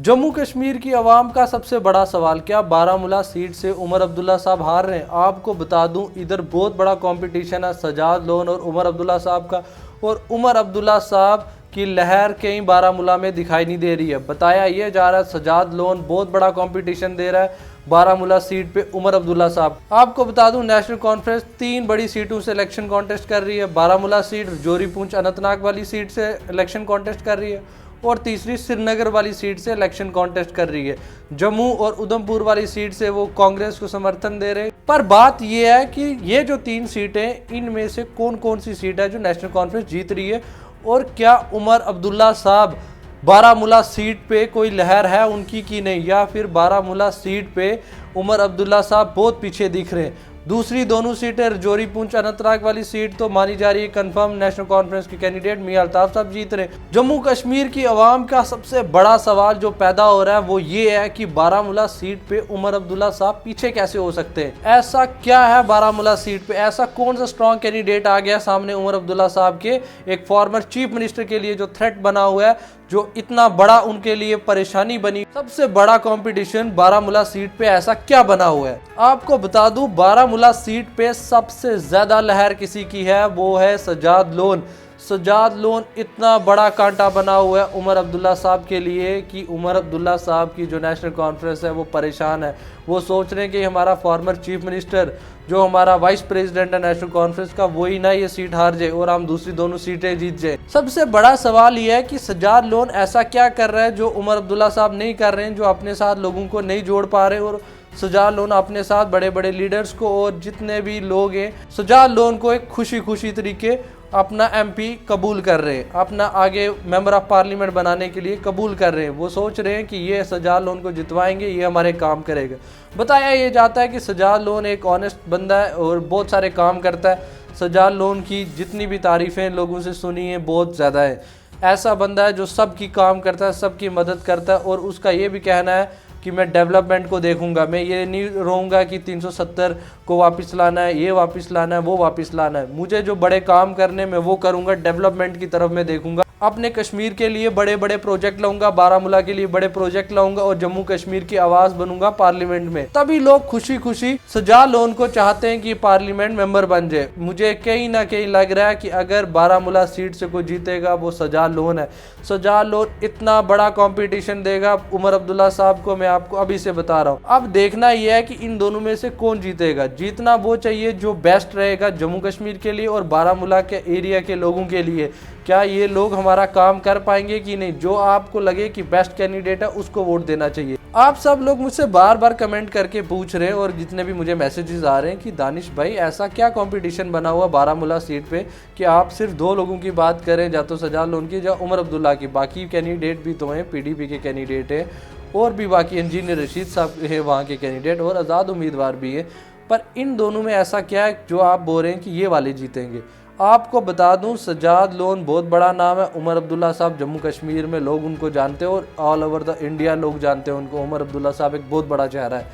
जम्मू कश्मीर की आवाम का सबसे बड़ा सवाल, क्या बारामूला सीट से उमर अब्दुल्ला साहब हार रहे हैं? आपको बता दूं, इधर बहुत बड़ा कंपटीशन है सजाद लोन और उमर अब्दुल्ला साहब का। और उमर अब्दुल्ला साहब की लहर कहीं बारामूला में दिखाई नहीं दे रही है। बताया यह जा रहा है सजाद लोन बहुत बड़ा कंपटीशन दे रहा है बारामूला सीट पे उमर अब्दुल्ला साहब। आपको बता दूं, नेशनल कॉन्फ्रेंस 3 बड़ी सीटों से इलेक्शन कॉन्टेस्ट कर रही है। बारामूला सीट, जोरी पूंछ अनंतनाग वाली सीट से इलेक्शन कॉन्टेस्ट कर रही है और तीसरी श्रीनगर वाली सीट से इलेक्शन कॉन्टेस्ट कर रही है। जम्मू और उधमपुर वाली सीट से वो कांग्रेस को समर्थन दे रहे हैं। पर बात यह है कि ये जो 3 सीटें, इनमें से कौन कौन सी सीट है जो नेशनल कॉन्फ्रेंस जीत रही है और क्या उमर अब्दुल्ला साहब बारामूला सीट पे कोई लहर है उनकी की नहीं, या फिर बारामूला सीट पे उमर अब्दुल्ला साहब बहुत पीछे दिख रहे हैं। दूसरी दोनों सीटें, रजौरी पूंछ अनंतनाग वाली सीट तो मानी जा रही है कंफर्म नेशनल कॉन्फ्रेंस के कैंडिडेट मियां अल्ताफ साहब जीत रहे। जम्मू कश्मीर की आवाम का सबसे बड़ा सवाल जो पैदा हो रहा है वो ये है कि बारामूला सीट पे उमर अब्दुल्ला साहब पीछे कैसे हो सकते हैं। ऐसा क्या है बारामूला सीट पे, ऐसा कौन सा स्ट्रॉन्ग कैंडिडेट आ गया सामने उमर अब्दुल्ला साहब के, एक फॉर्मर चीफ मिनिस्टर के लिए जो थ्रेट बना हुआ है, जो इतना बड़ा उनके लिए परेशानी बनी। सबसे बड़ा कंपटीशन बारामूला सीट पे ऐसा क्या बना हुआ है? आपको बता दूं, बारामूला सीट पे सबसे ज्यादा लहर किसी की है, वो है सजाद लोन। सजाद लोन इतना बड़ा कांटा बना हुआ है उमर अब्दुल्ला साहब के लिए कि उमर अब्दुल्ला साहब की जो नेशनल कॉन्फ्रेंस है वो परेशान है। वो सोच रहे हैं कि हमारा फॉर्मर चीफ मिनिस्टर, जो हमारा वाइस प्रेसिडेंट है नेशनल कॉन्फ्रेंस का, वही ना ये सीट हार जाए और हम दूसरी दोनों सीटें जीत जाए। सबसे बड़ा सवाल यह है कि सजाद लोन ऐसा क्या कर रहा है जो उमर अब्दुल्ला साहब नहीं कर रहे हैं, जो अपने साथ लोगों को नहीं जोड़ पा रहे। और सजाद लोन अपने साथ बड़े बड़े लीडर्स को और जितने भी लोग हैं, सजाद लोन को एक खुशी खुशी तरीके अपना एमपी कबूल कर रहे हैं, अपना आगे मेंबर ऑफ पार्लियामेंट बनाने के लिए कबूल कर रहे हैं। वो सोच रहे हैं कि ये सजाद लोन को जितवाएंगे, ये हमारे काम करेगा। बताया ये जाता है कि सजाद लोन एक ऑनेस्ट बंदा है और बहुत सारे काम करता है। सजाद लोन की जितनी भी तारीफ़ें लोगों से सुनी है बहुत ज़्यादा है। ऐसा बंदा है जो सबकी काम करता है, सबकी मदद करता है और उसका ये भी कहना है कि मैं डेवलपमेंट को देखूंगा, मैं ये नहीं रहूँगा कि 370 को वापस लाना है, ये वापस लाना है, वो वापस लाना है। मुझे जो बड़े काम करने में वो करूँगा, डेवलपमेंट की तरफ मैं देखूंगा। अपने कश्मीर के लिए बड़े बड़े प्रोजेक्ट लाऊंगा, बारामूला के लिए बड़े प्रोजेक्ट लाऊंगा और जम्मू कश्मीर की आवाज़ बनूंगा पार्लियामेंट में। तभी लोग खुशी खुशी सजाद लोन को चाहते हैं कि पार्लियामेंट मेंबर बन जाए। मुझे कहीं ना कहीं लग रहा है कि अगर बारामूला सीट से कोई जीतेगा वो सजाद लोन है। सजाद लोन इतना बड़ा कंपटीशन देगा उमर अब्दुल्ला साहब को, मैं आपको अभी से बता रहा हूँ। अब देखना यह है कि इन दोनों में से कौन जीतेगा। जीतना वो चाहिए जो बेस्ट रहेगा जम्मू कश्मीर के लिए और बारामूला के एरिया के लोगों के लिए। क्या ये लोग हमारा काम कर पाएंगे कि नहीं? जो आपको लगे कि बेस्ट कैंडिडेट है उसको वोट देना चाहिए। आप सब लोग मुझसे बार बार कमेंट करके पूछ रहे हैं और जितने भी मुझे मैसेजेस आ रहे हैं कि दानिश भाई ऐसा क्या कंपटीशन बना हुआ बारामूला सीट पे कि आप सिर्फ 2 लोगों की बात करें, या तो सजाद लोन की या उमर अब्दुल्ला की। बाकी कैंडिडेट भी तो हैं, पीडीपी के कैंडिडेट हैं और भी बाकी इंजीनियर रशीद साहब है वहाँ के कैंडिडेट और आज़ाद उम्मीदवार भी है। पर इन दोनों में ऐसा क्या है जो आप बोल रहे हैं कि ये वाले जीतेंगे? आपको बता दूं, सजाद लोन बहुत बड़ा नाम है। उमर अब्दुल्ला साहब जम्मू कश्मीर में लोग उनको जानते हैं और ऑल ओवर द इंडिया लोग जानते हैं उनको। उमर अब्दुल्ला साहब एक बहुत बड़ा चेहरा है।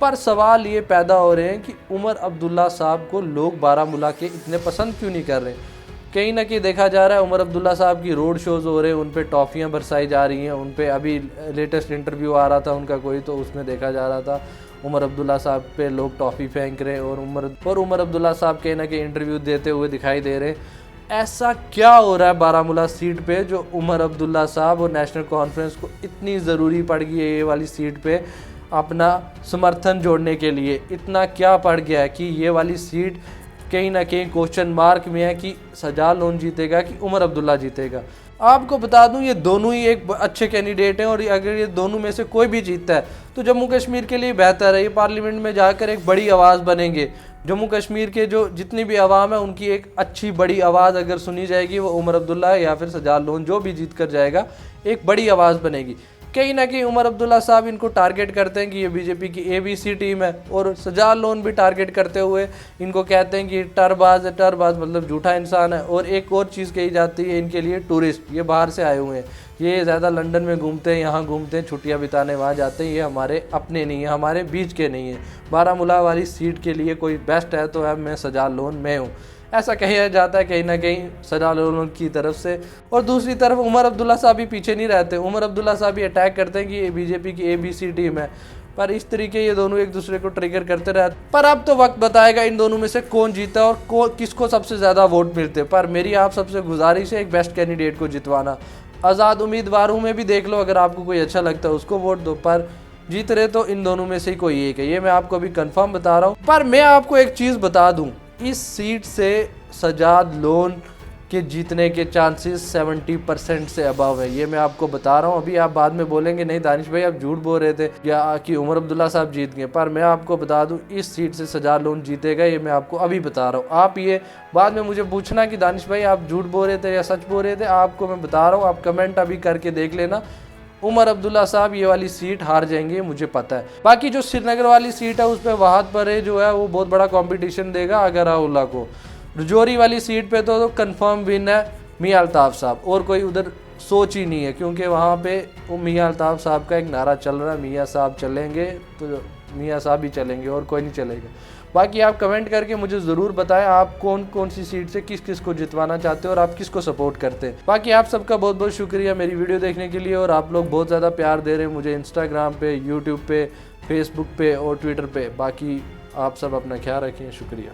पर सवाल ये पैदा हो रहे हैं कि उमर अब्दुल्ला साहब को लोग बारामूला के इतने पसंद क्यों नहीं कर रहे? कहीं ना कहीं देखा जा रहा है उमर अब्दुल्ला साहब की रोड शोज़ हो रहे हैं, उन पर टॉफ़ियाँ बरसाई जा रही हैं, उन पर अभी लेटेस्ट इंटरव्यू आ रहा था उनका कोई, तो उसमें देखा जा रहा था उमर अब्दुल्ला साहब पे लोग टॉफ़ी फेंक रहे और उमर अब्दुल्ला साहब कहीं ना कहीं इंटरव्यू देते हुए दिखाई दे रहे। ऐसा क्या हो रहा है बारामूला सीट पे जो उमर अब्दुल्ला साहब और नेशनल कॉन्फ्रेंस को इतनी ज़रूरी पड़ गई है ये वाली सीट पे अपना समर्थन जोड़ने के लिए? इतना क्या पड़ गया है कि ये वाली सीट कहीं ना कहीं क्वेश्चन मार्क में है कि सजाद लोन जीतेगा कि उमर अब्दुल्ला जीतेगा? आपको बता दूं, ये दोनों ही एक अच्छे कैंडिडेट हैं और अगर ये दोनों में से कोई भी जीतता है तो जम्मू कश्मीर के लिए बेहतर है। ये पार्लियामेंट में जाकर एक बड़ी आवाज़ बनेंगे। जम्मू कश्मीर के जो जितनी भी आवाम है उनकी एक अच्छी बड़ी आवाज़ अगर सुनी जाएगी, वो उमर अब्दुल्ला या फिर सजाद लोन जो भी जीत कर जाएगा, एक बड़ी आवाज़ बनेगी। कहीं ना कहीं उमर अब्दुल्ला साहब इनको टारगेट करते हैं कि ये बीजेपी की एबीसी टीम है और सजाद लोन भी टारगेट करते हुए इनको कहते हैं कि टरबाज है। टरबाज मतलब झूठा इंसान है। और एक और चीज़ कही जाती है इनके लिए, टूरिस्ट, ये बाहर से आए हुए हैं, ये ज़्यादा लंदन में घूमते हैं, यहाँ घूमते हैं, छुट्टियाँ बिताने वहाँ जाते हैं, ये हमारे अपने नहीं है, हमारे बीच के नहीं है। बारामूला वाली सीट के लिए कोई बेस्ट है तो अब मैं सजाद लोन में हूँ। ऐसा कहा जाता है कहीं ना कहीं सजाद लोन की तरफ से। और दूसरी तरफ उमर अब्दुल्ला साहब भी पीछे नहीं रहते, उमर अब्दुल्ला साहब भी अटैक करते हैं कि ये बीजेपी की ABC टीम है, पर इस तरीके ये दोनों एक दूसरे को ट्रिगर करते रहते। पर अब तो वक्त बताएगा इन दोनों में से कौन जीता और किसको सबसे ज़्यादा वोट मिलते। पर मेरी आप सबसे गुजारिश है एक बेस्ट कैंडिडेट को जितवाना। आज़ाद उम्मीदवारों में भी देख लो, अगर आपको कोई अच्छा लगता है उसको वोट दो, पर जीत रहे तो इन दोनों में से ही कोई एक है, ये मैं आपको अभी कंफर्म बता रहा हूँ। पर मैं आपको एक चीज़ बता दूँ, इस सीट से सजाद लोन के जीतने के चांसेस 70% से अबव है, ये मैं आपको बता रहा हूँ। अभी आप बाद में बोलेंगे नहीं दानिश भाई आप झूठ बोल रहे थे या कि उमर अब्दुल्ला साहब जीत गए, पर मैं आपको बता दूँ इस सीट से सजाद लोन जीतेगा, ये मैं आपको अभी बता रहा हूँ। आप ये बाद में मुझे पूछना कि दानिश भाई आप झूठ बोल रहे थे या सच बोल रहे थे, आपको मैं बता रहा हूँ, आप कमेंट अभी करके देख लेना। उमर अब्दुल्ला साहब ये वाली सीट हार जाएंगे, मुझे पता है। बाकी जो श्रीनगर वाली सीट है उस पर वहाद परे जो है वो बहुत बड़ा कंपटीशन देगा अगराउल्ला को। रजौरी वाली सीट पे तो कंफर्म विन है मियां अल्ताफ साहब, और कोई उधर सोच ही नहीं है, क्योंकि वहाँ पे वो मियां अल्ताफ साहब का एक नारा चल रहा है, मियां साहब चलेंगे तो मियां साहब ही चलेंगे और कोई नहीं चलेगा। बाकी आप कमेंट करके मुझे ज़रूर बताएं आप कौन कौन सी सीट से किस किस को जितवाना चाहते हो और आप किसको सपोर्ट करते हैं। बाकी आप सबका बहुत बहुत शुक्रिया मेरी वीडियो देखने के लिए, और आप लोग बहुत ज़्यादा प्यार दे रहे हैं मुझे इंस्टाग्राम पे, यूट्यूब पे, फेसबुक पे और ट्विटर पे। बाकी आप सब अपना ख्याल रखें, शुक्रिया।